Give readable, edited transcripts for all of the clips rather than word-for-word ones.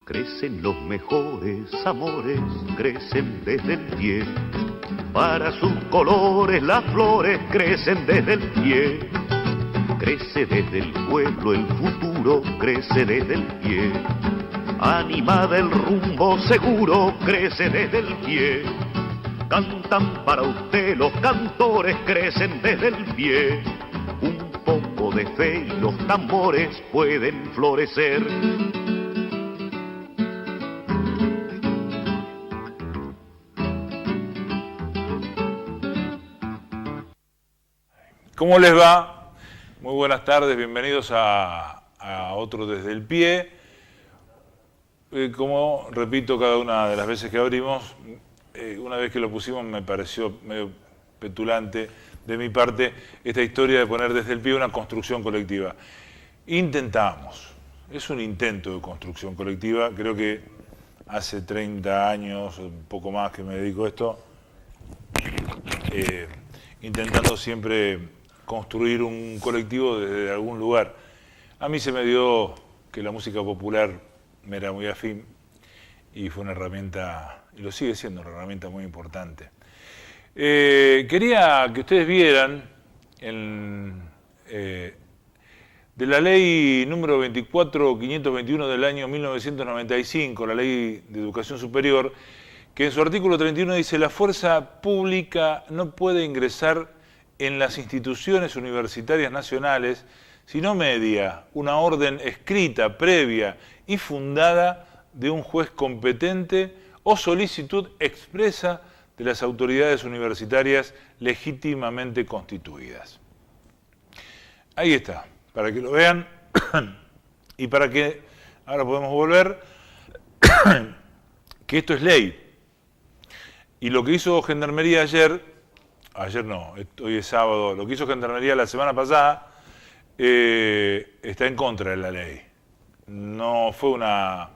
Crecen los mejores amores, crecen desde el pie. Para sus colores las flores crecen desde el pie. Crece desde el pueblo el futuro, crece desde el pie. Animada el rumbo seguro, crece desde el pie. Cantan para usted los cantores, crecen desde el pie. Un poco de fe y los tambores pueden florecer. ¿Cómo les va? Muy buenas tardes, bienvenidos a otro Desde el Pie. Como repito cada una de las veces que abrimos, una vez que lo pusimos me pareció medio petulante de mi parte esta historia de poner desde el pie una construcción colectiva. Intentamos, es un intento de construcción colectiva, creo que hace 30 años, un poco más que me dedico a esto, intentando siempre construir un colectivo desde algún lugar. A mí se me dio que la música popular me era muy afín y fue una herramienta, y lo sigue siendo una herramienta muy importante. Quería que ustedes vieran de la ley número 24521 del año 1995, la ley de educación superior, que en su artículo 31 dice: la fuerza pública no puede ingresar en las instituciones universitarias nacionales si no media una orden escrita, previa y fundada de un juez competente o solicitud expresa de las autoridades universitarias legítimamente constituidas. Ahí está, para que lo vean y para que ahora podemos volver, que esto es ley. Y lo que hizo Gendarmería ayer no, hoy es sábado, lo que hizo Gendarmería la semana pasada está en contra de la ley. No fue una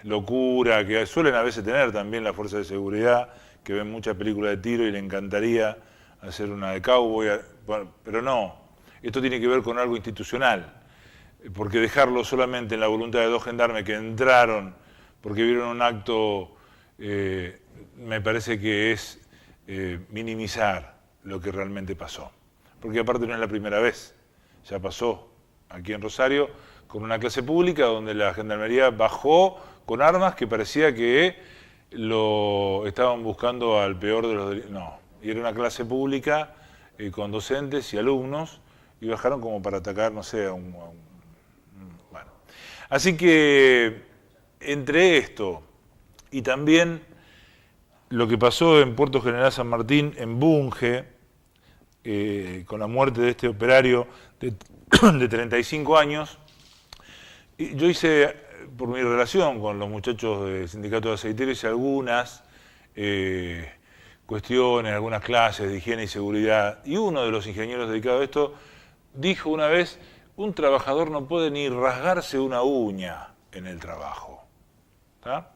locura que suelen a veces tener también las fuerzas de seguridad, que ven muchas películas de tiro y le encantaría hacer una de cowboy, pero no, esto tiene que ver con algo institucional, porque dejarlo solamente en la voluntad de dos gendarmes que entraron porque vieron un acto, me parece que es minimizar lo que realmente pasó. Porque aparte no es la primera vez, ya pasó aquí en Rosario con una clase pública donde la Gendarmería bajó con armas que parecía que lo estaban buscando al peor de los delitos. No, y era una clase pública con docentes y alumnos y bajaron como para atacar, no sé, bueno. Así que entre esto y también lo que pasó en Puerto General San Martín, en Bunge, con la muerte de este operario de 35 años, yo hice, por mi relación con los muchachos del Sindicato de Aceiteros, hice algunas cuestiones, algunas clases de higiene y seguridad, y uno de los ingenieros dedicados a esto dijo una vez: un trabajador no puede ni rasgarse una uña en el trabajo. ¿Está?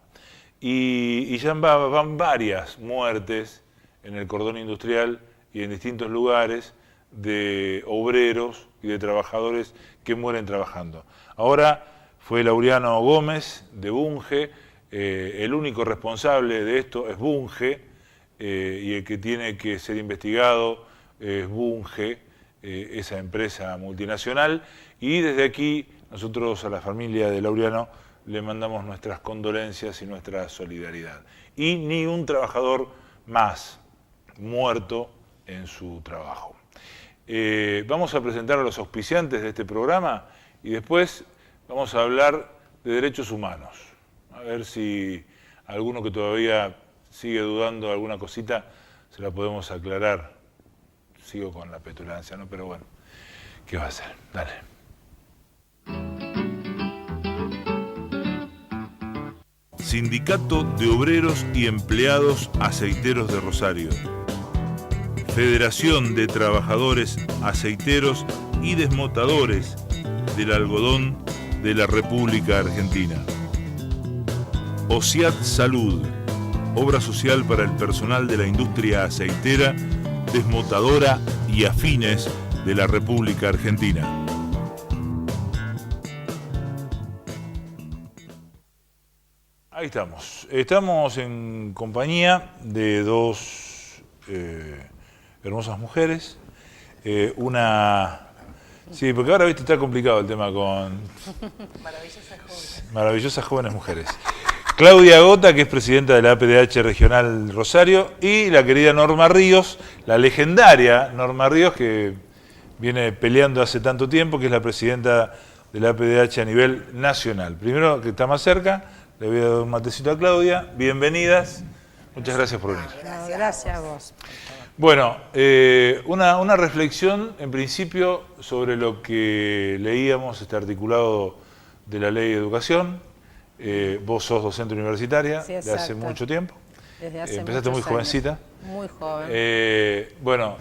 Y ya van varias muertes en el cordón industrial y en distintos lugares de obreros y de trabajadores que mueren trabajando. Ahora fue Laureano Gómez de Bunge, el único responsable de esto es Bunge, y el que tiene que ser investigado es Bunge, esa empresa multinacional, y desde aquí nosotros a la familia de Laureano le mandamos nuestras condolencias y nuestra solidaridad. Y ni un trabajador más muerto en su trabajo. Vamos a presentar a los auspiciantes de este programa y después vamos a hablar de derechos humanos. A ver si alguno que todavía sigue dudando de alguna cosita se la podemos aclarar. Sigo con la petulancia, ¿no? Pero bueno, ¿qué va a hacer? Dale. Sindicato de Obreros y Empleados Aceiteros de Rosario. Federación de Trabajadores Aceiteros y Desmotadores del Algodón de la República Argentina. OSIAT Salud, obra social para el personal de la industria aceitera, desmotadora y afines de la República Argentina. Ahí estamos. Estamos en compañía de dos hermosas mujeres. Sí, porque ahora, viste, está complicado el tema con... Maravillosas jóvenes mujeres. Claudia Gota, que es presidenta de la APDH Regional Rosario, y la querida Norma Ríos, la legendaria Norma Ríos, que viene peleando hace tanto tiempo, que es la presidenta de la APDH a nivel nacional. Primero, que está más cerca, le voy a dar un matecito a Claudia. Bienvenidas. Muchas gracias por venir. Gracias a vos. Bueno, una reflexión en principio sobre lo que leíamos, este articulado de la Ley de Educación. Vos sos docente universitaria de hace mucho tiempo. Desde hace Empezaste muy jovencita. Muy joven. Bueno,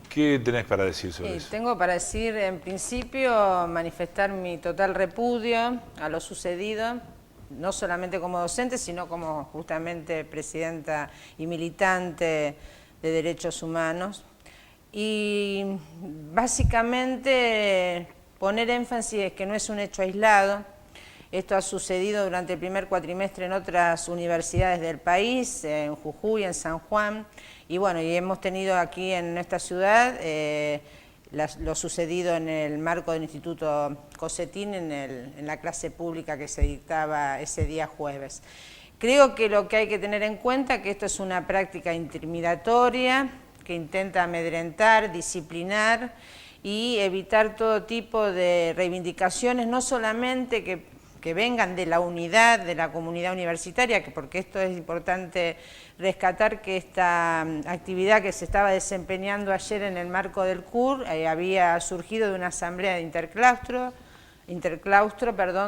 ¿qué tenés para decir sobre eso? Tengo para decir, en principio, manifestar mi total repudio a lo sucedido, no solamente como docente, sino como justamente presidenta y militante de derechos humanos. Y básicamente poner énfasis en que no es un hecho aislado. Esto ha sucedido durante el primer cuatrimestre en otras universidades del país, en Jujuy, en San Juan, y bueno, y hemos tenido aquí en esta ciudad lo sucedido en el marco del Instituto Cosetín, en la clase pública que se dictaba ese día jueves. Creo que lo que hay que tener en cuenta es que esto es una práctica intimidatoria que intenta amedrentar, disciplinar y evitar todo tipo de reivindicaciones, no solamente que vengan de la unidad de la comunidad universitaria, porque esto es importante rescatar que esta actividad que se estaba desempeñando ayer en el marco del CUR había surgido de una asamblea de interclaustro,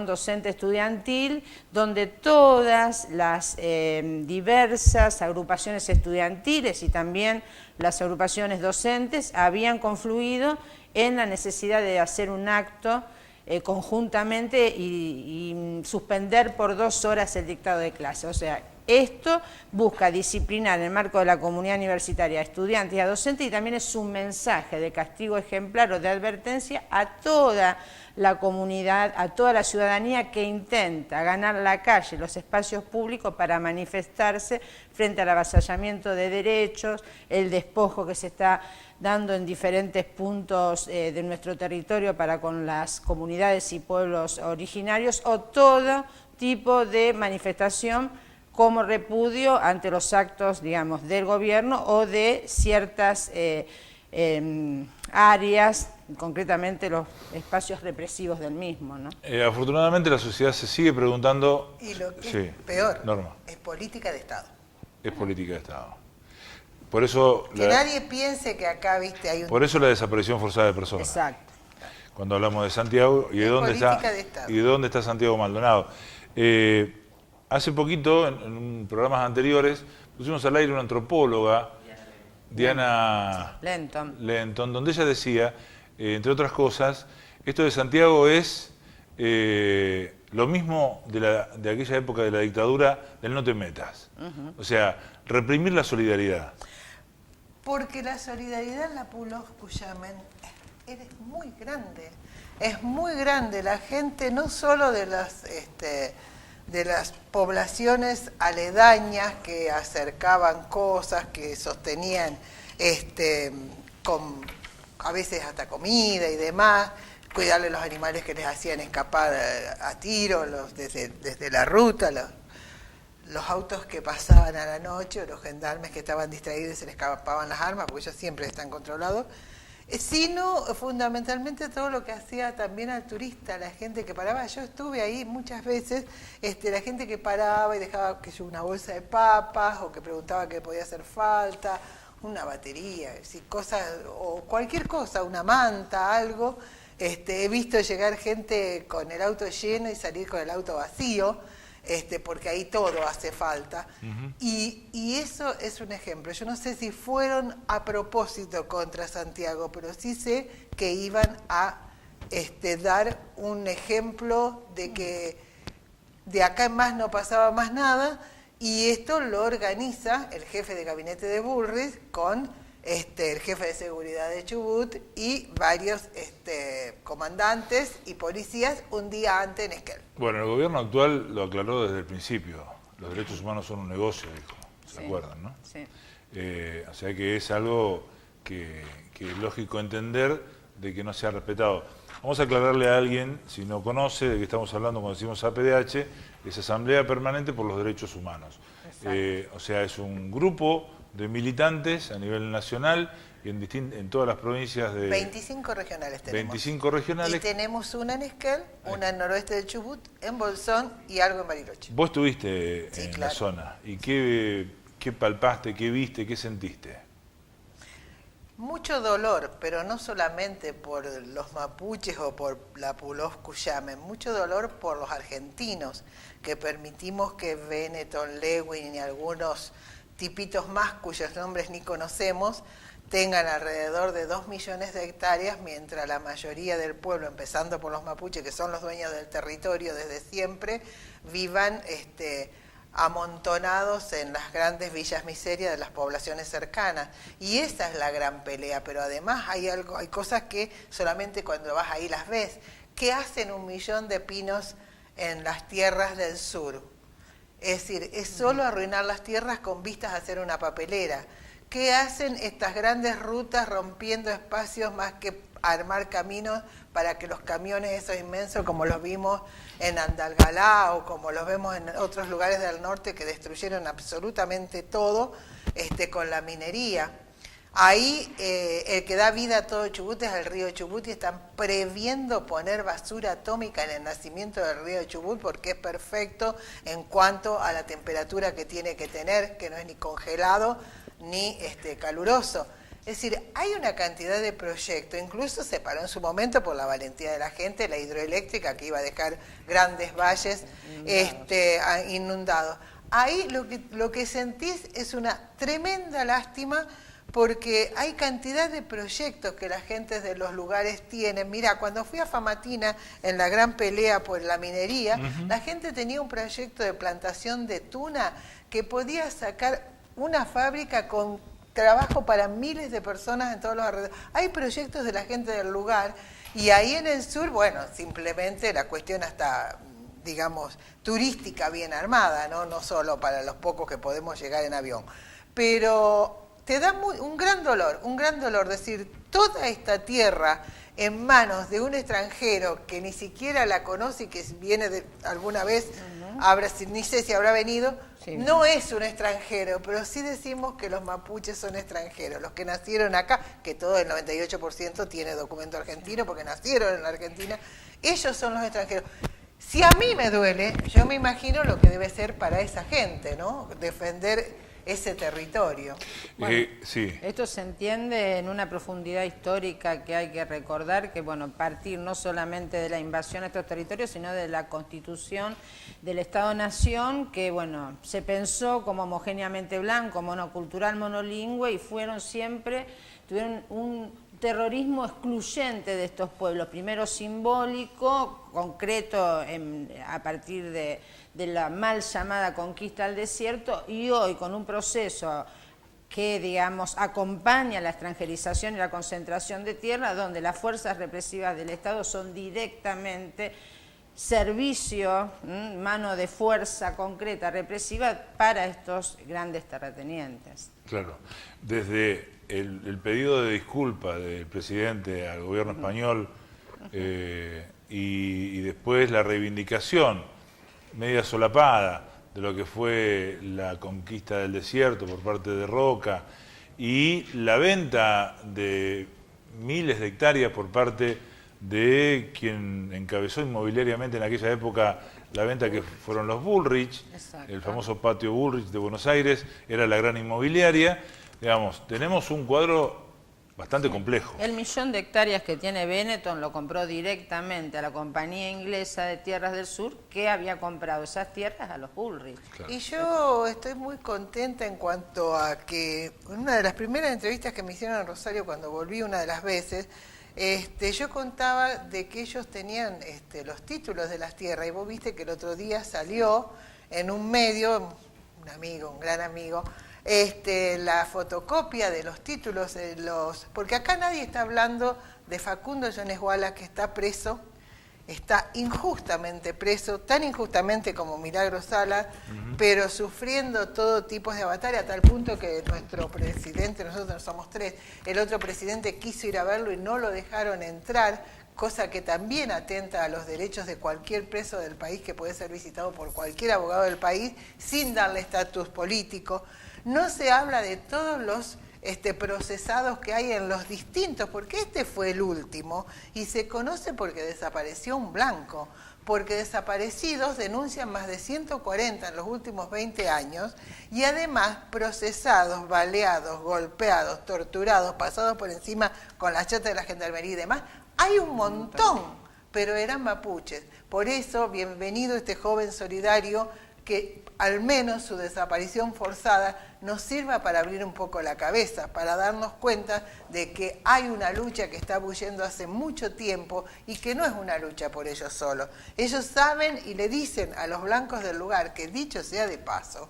docente estudiantil, donde todas las diversas agrupaciones estudiantiles y también las agrupaciones docentes habían confluido en la necesidad de hacer un acto conjuntamente y suspender por 2 horas el dictado de clase. O sea, esto busca disciplinar en el marco de la comunidad universitaria a estudiantes y a docentes, y también es un mensaje de castigo ejemplar o de advertencia a toda la comunidad, a toda la ciudadanía que intenta ganar la calle, los espacios públicos para manifestarse frente al avasallamiento de derechos, el despojo que se está dando en diferentes puntos de nuestro territorio para con las comunidades y pueblos originarios, o todo tipo de manifestación como repudio ante los actos, digamos, del gobierno o de ciertas áreas, concretamente los espacios represivos del mismo, ¿no? Afortunadamente la sociedad se sigue preguntando... Y lo que es peor, Norma, es política de Estado. es política de Estado. Por eso... Que nadie piense que acá, viste, hay un... Por eso la desaparición forzada de personas. Exacto. Cuando hablamos de Santiago y de dónde está Santiago Maldonado. Hace poquito, en programas anteriores, pusimos al aire una antropóloga, Diana Lenton, donde ella decía, entre otras cosas, esto de Santiago es lo mismo de aquella época de la dictadura del no te metas. O sea, reprimir la solidaridad. Porque la solidaridad en la Pulo Cuyamen es muy grande. Es muy grande. La gente, no solo de las poblaciones aledañas que acercaban cosas, que sostenían con a veces hasta comida y demás, cuidarle los animales que les hacían escapar a tiro desde la ruta, los autos que pasaban a la noche, o los gendarmes que estaban distraídos y se les escapaban las armas, porque ellos siempre están controlados, sino fundamentalmente todo lo que hacía también al turista, la gente que paraba. Yo estuve ahí muchas veces, la gente que paraba y dejaba una bolsa de papas, o que preguntaba qué podía hacer falta, una batería, cosas, o cualquier cosa, una manta, algo. He visto llegar gente con el auto lleno y salir con el auto vacío, porque ahí todo hace falta. Y eso es un ejemplo. Yo no sé si fueron a propósito contra Santiago, pero sí sé que iban a dar un ejemplo de que de acá en más no pasaba más nada, y esto lo organiza el jefe de gabinete de Bullrich con el jefe de seguridad de Chubut y varios comandantes y policías un día antes en Esquel. Bueno, el gobierno actual lo aclaró desde el principio. Los derechos humanos son un negocio, dijo. ¿Se acuerdan, no? Sí. O sea que es algo que es lógico entender de que no se ha respetado. Vamos a aclararle a alguien, si no conoce de qué estamos hablando cuando decimos APDH, es Asamblea Permanente por los Derechos Humanos. O sea, es un grupo de militantes a nivel nacional y en todas las provincias de... 25 regionales tenemos. 25 regionales. Y tenemos una en Esquel, una en noroeste del Chubut, en Bolsón y algo en Bariloche. Vos estuviste Sí, en claro. la zona. ¿Y qué palpaste, qué viste, qué sentiste? Mucho dolor, pero no solamente por los mapuches o por la Pulós Cuyame, mucho dolor por los argentinos, que permitimos que Benetton, Lewin y algunos tipitos más cuyos nombres ni conocemos, tengan alrededor de 2 millones de hectáreas, mientras la mayoría del pueblo, empezando por los mapuches, que son los dueños del territorio desde siempre, vivan amontonados en las grandes villas miserias de las poblaciones cercanas. Y esa es la gran pelea, pero además hay cosas que solamente cuando vas ahí las ves. ¿Qué hacen 1 millón de pinos en las tierras del sur? Es decir, es solo arruinar las tierras con vistas a hacer una papelera. ¿Qué hacen estas grandes rutas rompiendo espacios más que armar caminos para que los camiones esos inmensos, como los vimos en Andalgalá o como los vemos en otros lugares del norte que destruyeron absolutamente todo con la minería? Ahí el que da vida a todo Chubut es el río Chubut y están previendo poner basura atómica en el nacimiento del río Chubut porque es perfecto en cuanto a la temperatura que tiene que tener, que no es ni congelado ni caluroso. Es decir, hay una cantidad de proyectos, incluso se paró en su momento por la valentía de la gente, la hidroeléctrica que iba a dejar grandes valles inundados. Ahí lo que sentís es una tremenda lástima porque hay cantidad de proyectos que la gente de los lugares tienen. Mira, cuando fui a Famatina en la gran pelea por la minería, la gente tenía un proyecto de plantación de tuna que podía sacar una fábrica con trabajo para miles de personas en todos los alrededores. Hay proyectos de la gente del lugar y ahí en el sur, bueno, simplemente la cuestión hasta, digamos, turística bien armada, no solo para los pocos que podemos llegar en avión. Pero te da un gran dolor decir, toda esta tierra en manos de un extranjero que ni siquiera la conoce y que viene alguna vez, ni sé si habrá venido, sí. No es un extranjero, pero sí decimos que los mapuches son extranjeros, los que nacieron acá, que todo el 98% tiene documento argentino porque nacieron en la Argentina, ellos son los extranjeros. Si a mí me duele, yo me imagino lo que debe ser para esa gente, ¿no? Defender ese territorio. Bueno, sí. Esto se entiende en una profundidad histórica que hay que recordar, que partir no solamente de la invasión a estos territorios, sino de la constitución del Estado-Nación, que se pensó como homogéneamente blanco, monocultural, monolingüe, y tuvieron un terrorismo excluyente de estos pueblos, primero simbólico, concreto a partir de la mal llamada conquista al desierto, y hoy con un proceso que, digamos, acompaña la extranjerización y la concentración de tierra, donde las fuerzas represivas del Estado son directamente servicio, mano de fuerza concreta, represiva para estos grandes terratenientes. Claro, desde el pedido de disculpa del presidente al gobierno español y después la reivindicación media solapada de lo que fue la conquista del desierto por parte de Roca y la venta de miles de hectáreas por parte de quien encabezó inmobiliariamente en aquella época la venta, que fueron los Bullrich. Exacto. El famoso patio Bullrich de Buenos Aires, era la gran inmobiliaria. Digamos, tenemos un cuadro bastante complejo. El 1.000.000 de hectáreas que tiene Benetton lo compró directamente a la compañía inglesa de Tierras del Sur, que había comprado esas tierras a los Bullrich. Claro. Y yo estoy muy contenta en cuanto a que una de las primeras entrevistas que me hicieron en Rosario cuando volví una de las veces, yo contaba de que ellos tenían los títulos de las tierras, y vos viste que el otro día salió en un medio, un gran amigo, la fotocopia de los títulos, porque acá nadie está hablando de Facundo Jones Wallace, que está preso, está injustamente preso, tan injustamente como Milagro Sala, pero sufriendo todo tipo de avatares, a tal punto que nuestro presidente, nosotros somos 3, el otro presidente quiso ir a verlo y no lo dejaron entrar, cosa que también atenta a los derechos de cualquier preso del país que puede ser visitado por cualquier abogado del país sin darle estatus político. No se habla de todos los procesados que hay en los distintos, porque este fue el último y se conoce porque desapareció un blanco, porque desaparecidos denuncian más de 140 en los últimos 20 años y además procesados, baleados, golpeados, torturados, pasados por encima con la chata de la gendarmería y demás. Hay un montón, pero eran mapuches. Por eso, bienvenido este joven solidario, que al menos su desaparición forzada nos sirva para abrir un poco la cabeza, para darnos cuenta de que hay una lucha que está bulliendo hace mucho tiempo y que no es una lucha por ellos solos. Ellos saben y le dicen a los blancos del lugar, que dicho sea de paso,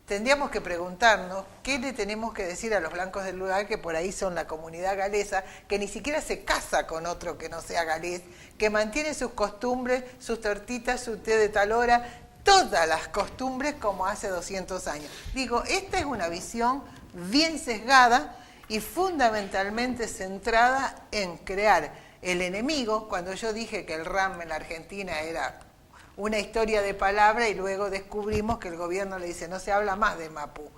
tendríamos que preguntarnos qué le tenemos que decir a los blancos del lugar, que por ahí son la comunidad galesa, que ni siquiera se casa con otro que no sea galés, que mantiene sus costumbres, sus tortitas, su té de tal hora, todas las costumbres como hace 200 años. Digo, esta es una visión bien sesgada y fundamentalmente centrada en crear el enemigo. Cuando yo dije que el RAM en la Argentina era una historia de palabra y luego descubrimos que el gobierno le dice no se habla más de Mapu,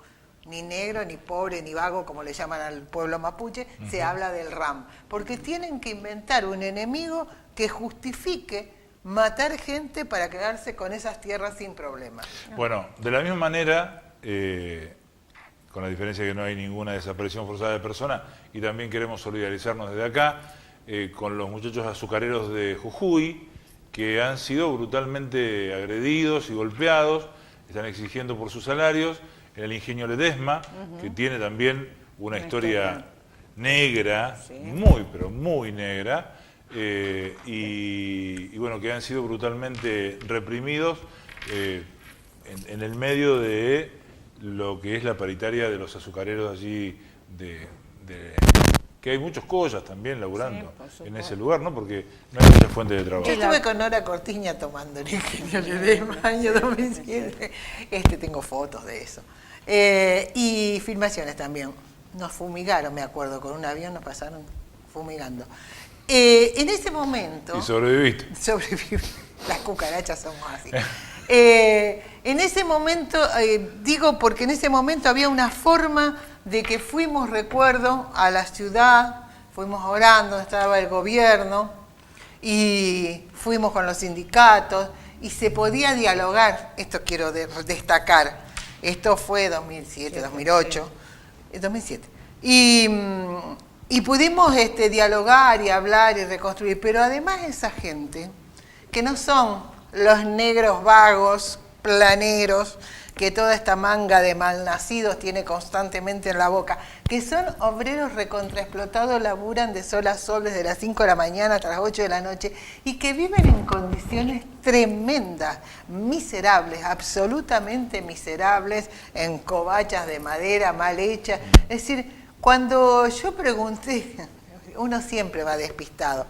ni negro, ni pobre, ni vago, como le llaman al pueblo mapuche, se habla del RAM, porque tienen que inventar un enemigo que justifique matar gente para quedarse con esas tierras sin problema. Bueno, de la misma manera, con la diferencia que no hay ninguna desaparición forzada de personas, y también queremos solidarizarnos desde acá con los muchachos azucareros de Jujuy, que han sido brutalmente agredidos y golpeados, están exigiendo por sus salarios, en el ingenio Ledesma, que tiene también una historia negra, sí, muy, pero muy negra, y bueno, que han sido brutalmente reprimidos en el medio de lo que es la paritaria de los azucareros allí que hay muchos collas también laburando en ese lugar, ¿no? Porque no hay muchas fuentes de trabajo. Yo estuve con Nora Cortiña tomando el ingenio Ledesma, año 2007. Tengo fotos de eso. Y filmaciones también. Nos fumigaron, me acuerdo, con un avión nos pasaron fumigando. En ese momento... ¿Y sobreviviste? Sobreviví. Las cucarachas somos así. En ese momento, digo porque en ese momento había una forma de que fuimos, recuerdo, a la ciudad, fuimos orando, estaba el gobierno, y fuimos con los sindicatos, y se podía dialogar, esto quiero destacar, esto fue 2007, 2008, 2007, y pudimos dialogar y hablar y reconstruir, pero además esa gente, que no son los negros vagos, planeros, que toda esta manga de malnacidos tiene constantemente en la boca, que son obreros recontraexplotados, laburan de sol a sol desde las 5 de la mañana hasta las 8 de la noche y que viven en condiciones tremendas, miserables, absolutamente miserables, en covachas de madera mal hechas. Es decir, cuando yo pregunté, uno siempre va despistado,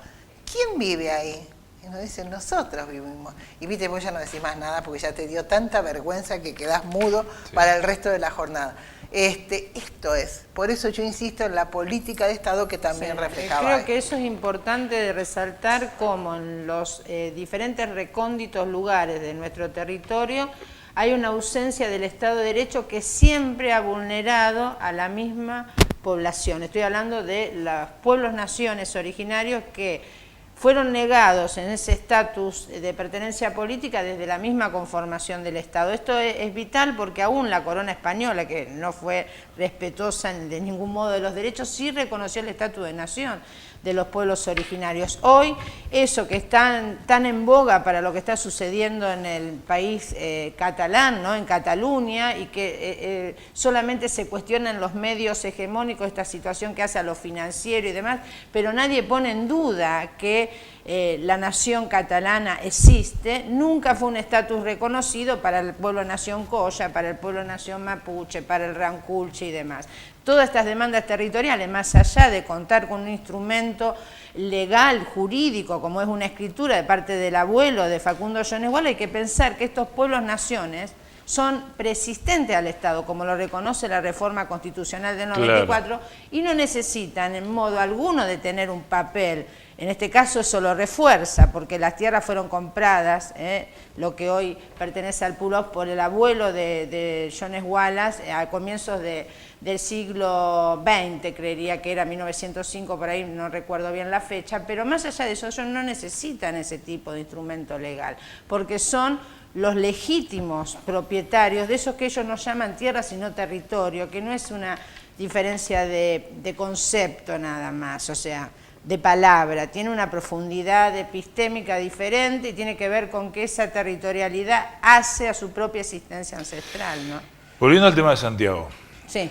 ¿quién vive ahí? Y nos dicen, nosotros vivimos. Y viste, vos ya no decís más nada porque ya te dio tanta vergüenza que quedás mudo para el resto de la jornada. Esto es, por eso yo insisto en la política de Estado que también reflejaba. Creo que eso es importante de resaltar, como en los diferentes recónditos lugares de nuestro territorio hay una ausencia del Estado de Derecho que siempre ha vulnerado a la misma población. Estoy hablando de los pueblos naciones originarios que fueron negados en ese estatus de pertenencia política desde la misma conformación del Estado. Esto es vital porque aún la corona española, que no fue respetuosa de ningún modo de los derechos, sí reconoció el estatus de nación. de los pueblos originarios. Hoy, eso que es tan en boga para lo que está sucediendo en el país catalán, ¿no? En Cataluña, y que solamente se cuestiona en los medios hegemónicos esta situación que hace a lo financiero y demás, pero nadie pone en duda que la nación catalana existe, nunca fue un estatus reconocido para el pueblo nación Colla, para el pueblo nación Mapuche, para el Ranculche y demás. Todas estas demandas territoriales, más allá de contar con un instrumento legal, jurídico, como es una escritura de parte del abuelo de Facundo Jones, hay que pensar que estos pueblos-naciones son preexistentes al Estado, como lo reconoce la reforma constitucional del 94, claro, y no necesitan en modo alguno de tener un papel. En este caso eso lo refuerza, porque las tierras fueron compradas, lo que hoy pertenece al Pull-Off, por el abuelo de Jones Wallace a comienzos del siglo XX, creería que era 1905, por ahí no recuerdo bien la fecha, pero más allá de eso, ellos no necesitan ese tipo de instrumento legal, porque son los legítimos propietarios de esos que ellos no llaman tierra sino territorio, que no es una diferencia de concepto nada más, o sea, de palabra, tiene una profundidad epistémica diferente y tiene que ver con que esa territorialidad hace a su propia existencia ancestral, ¿no? Volviendo al tema de Santiago, sí.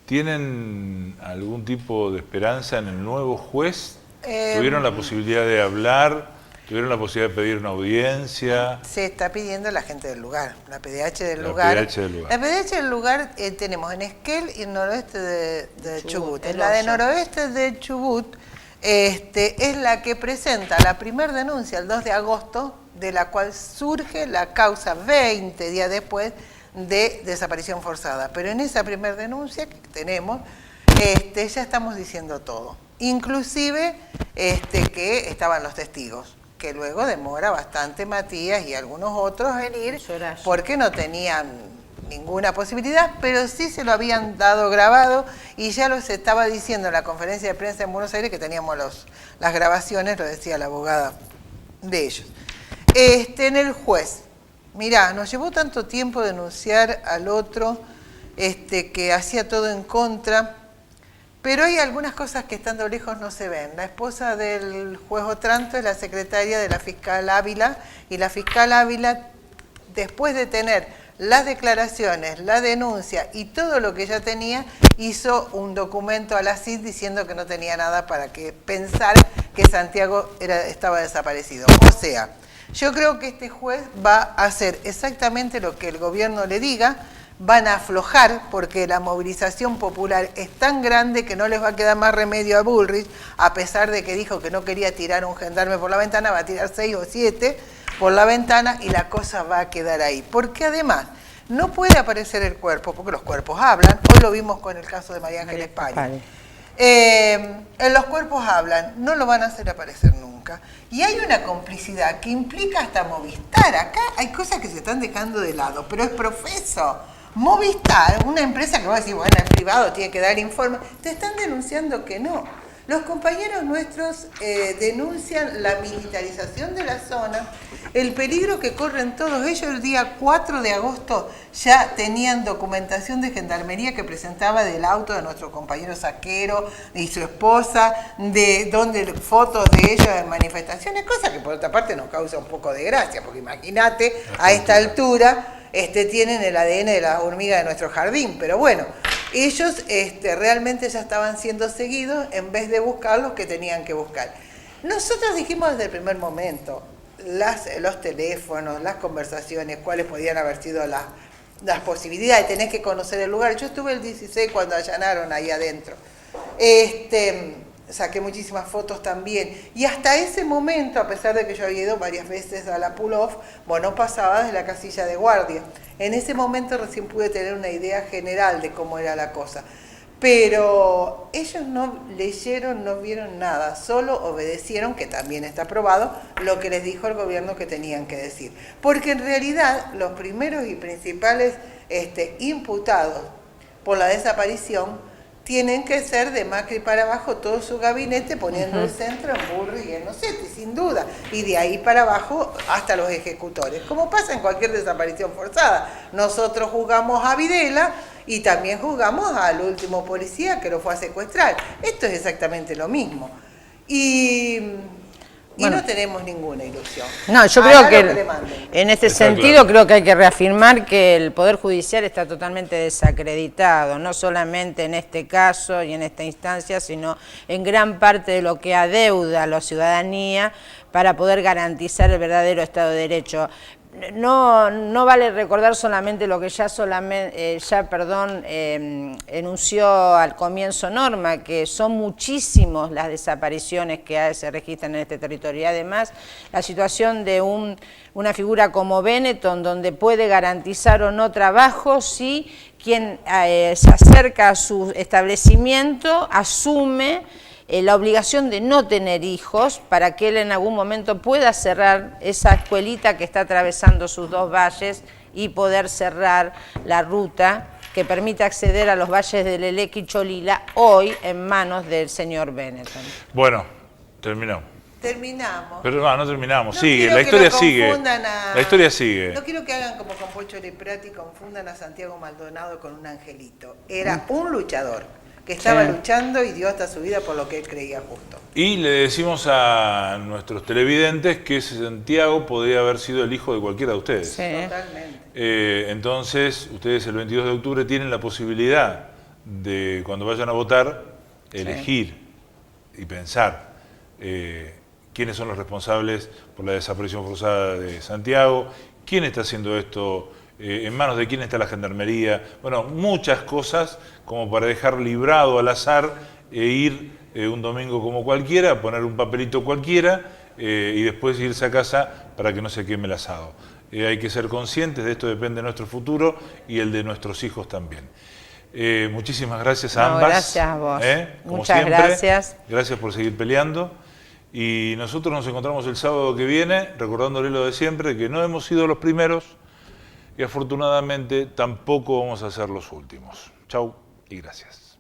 ¿Tienen algún tipo de esperanza en el nuevo juez? ¿Tuvieron la posibilidad de hablar? ¿Tuvieron la posibilidad de pedir una audiencia? Se está pidiendo la gente del lugar, la PDH del lugar. La PDH del lugar tenemos en Esquel y en noroeste de Chubut. En la de noroeste de Chubut es la que presenta la primera denuncia el 2 de agosto, de la cual surge la causa 20 días después de desaparición forzada. Pero en esa primera denuncia que tenemos, ya estamos diciendo todo. Inclusive que estaban los testigos, que luego demora bastante Matías y algunos otros en ir, porque no tenían ninguna posibilidad, pero sí se lo habían dado grabado y ya los estaba diciendo en la conferencia de prensa en Buenos Aires que teníamos las grabaciones, lo decía la abogada de ellos. En el juez, mirá, nos llevó tanto tiempo denunciar al otro que hacía todo en contra. Pero hay algunas cosas que estando lejos no se ven. La esposa del juez Otranto es la secretaria de la fiscal Ávila, y la fiscal Ávila, después de tener las declaraciones, la denuncia y todo lo que ella tenía, hizo un documento a la CID diciendo que no tenía nada para que pensar que Santiago estaba desaparecido. O sea, yo creo que este juez va a hacer exactamente lo que el gobierno le diga. Van a aflojar porque la movilización popular es tan grande que no les va a quedar más remedio a Bullrich, a pesar de que dijo que no quería tirar un gendarme por la ventana, va a tirar 6 o 7 por la ventana y la cosa va a quedar ahí. Porque además no puede aparecer el cuerpo, porque los cuerpos hablan, hoy lo vimos con el caso de María Ángeles Pari. Los cuerpos hablan, no lo van a hacer aparecer nunca. Y hay una complicidad que implica hasta Movistar. Acá hay cosas que se están dejando de lado, pero es profeso. Movistar, una empresa que va a decir, bueno, es privado, tiene que dar informe, te están denunciando que no. Los compañeros nuestros denuncian la militarización de la zona, el peligro que corren todos ellos. El día 4 de agosto ya tenían documentación de gendarmería que presentaba del auto de nuestro compañero Saquero y su esposa, de donde fotos de ellos en manifestaciones, cosa que por otra parte nos causa un poco de gracia, porque imagínate, a esta altura tienen el ADN de la hormiga de nuestro jardín, pero bueno, ellos realmente ya estaban siendo seguidos en vez de buscar los que tenían que buscar. Nosotros dijimos desde el primer momento, los teléfonos, las conversaciones, cuáles podían haber sido las posibilidades, tenés que conocer el lugar. Yo estuve el 16 cuando allanaron ahí adentro. Saqué muchísimas fotos también. Y hasta ese momento, a pesar de que yo había ido varias veces a la pull-off, no pasaba de la casilla de guardia. En ese momento recién pude tener una idea general de cómo era la cosa. Pero ellos no leyeron, no vieron nada, solo obedecieron, que también está aprobado, lo que les dijo el gobierno que tenían que decir. Porque en realidad los primeros y principales imputados por la desaparición tienen que ser de Macri para abajo todo su gabinete, poniendo el centro en Burri y en Nocetti, sin duda. Y de ahí para abajo hasta los ejecutores. Como pasa en cualquier desaparición forzada. Nosotros juzgamos a Videla y también juzgamos al último policía que lo fue a secuestrar. Esto es exactamente lo mismo. Y Bueno. no tenemos ninguna ilusión. No, yo Haga creo lo que le manden. en este Está sentido claro. creo que hay que reafirmar que el Poder Judicial está totalmente desacreditado, no solamente en este caso y en esta instancia, sino en gran parte de lo que adeuda a la ciudadanía para poder garantizar el verdadero Estado de Derecho. No vale recordar solamente lo que enunció al comienzo Norma, que son muchísimos las desapariciones que se registran en este territorio. Y además, la situación de una figura como Benetton, donde puede garantizar o no trabajo si quien se acerca a su establecimiento asume la obligación de no tener hijos para que él en algún momento pueda cerrar esa escuelita que está atravesando sus dos valles y poder cerrar la ruta que permite acceder a los valles del Eleque y Cholila, hoy en manos del señor Benetton. Bueno, terminó. Terminamos. Pero no terminamos, No sigue, quiero la que historia lo sigue. confundan La historia sigue. No quiero que hagan como con Pocho Leprati y confundan a Santiago Maldonado con un angelito. Era un luchador que estaba luchando y dio hasta su vida por lo que él creía justo. Y le decimos a nuestros televidentes que Santiago podría haber sido el hijo de cualquiera de ustedes. Sí. Totalmente. Entonces, ustedes el 22 de octubre tienen la posibilidad de, cuando vayan a votar, elegir y pensar quiénes son los responsables por la desaparición forzada de Santiago, quién está haciendo esto, en manos de quién está la gendarmería, bueno, muchas cosas como para dejar librado al azar e ir un domingo como cualquiera, poner un papelito cualquiera y después irse a casa para que no se queme el asado. Hay que ser conscientes, de esto depende de nuestro futuro y el de nuestros hijos también. Muchísimas gracias a ambas. Gracias a vos. Como Muchas siempre. gracias. Gracias por seguir peleando. Y nosotros nos encontramos el sábado que viene, recordándole lo de siempre, que no hemos sido los primeros y afortunadamente tampoco vamos a ser los últimos. Chau y gracias.